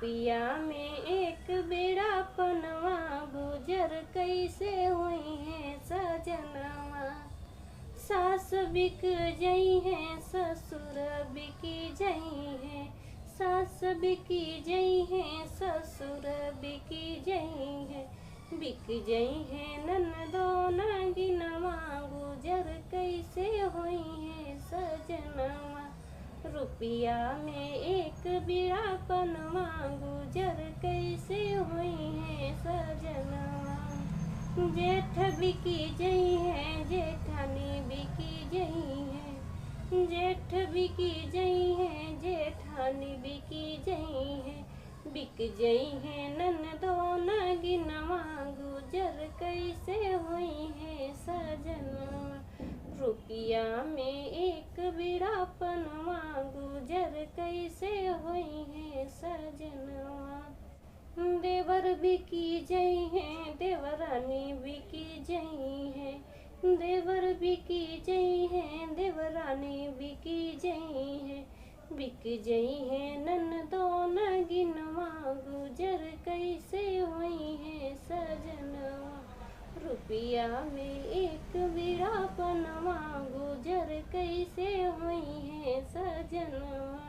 रुपिया में एक बेड़ा पनवा गुजर कैसे हुई है सजनवा। सास बिक जई है ससुर बिकी जई है, सास बिकी जई है ससुर बिकी जई है, बिक जई है ननदो नागिनवा गुजर कैसे हुई है सजनवा। रुपिया में एक बिड़ा पनवा गुजर कैसे हुई है सजनवा। जेठ बिकी जई है जेठानी बिकी जई है, जेठ बिकी जई है जेठानी बिकी जई है, बिक जई है ननदो नागिनवा गुजर कैसे हुई है सजनवा। रुपिया में एक बिड़ा पनवा गुजर कैसे हुई है सजनवा। देवर बिकी जई है देवरानी बिकी जई है, देवर बिकी जई है देवरानी बिकी जई है, बिक जई है ननदो नागिनवा गुजर कैसे हुई है सजनवा। रुपिया में एक बिड़ा पनवा गुजर कैसे हुई है सजनवा।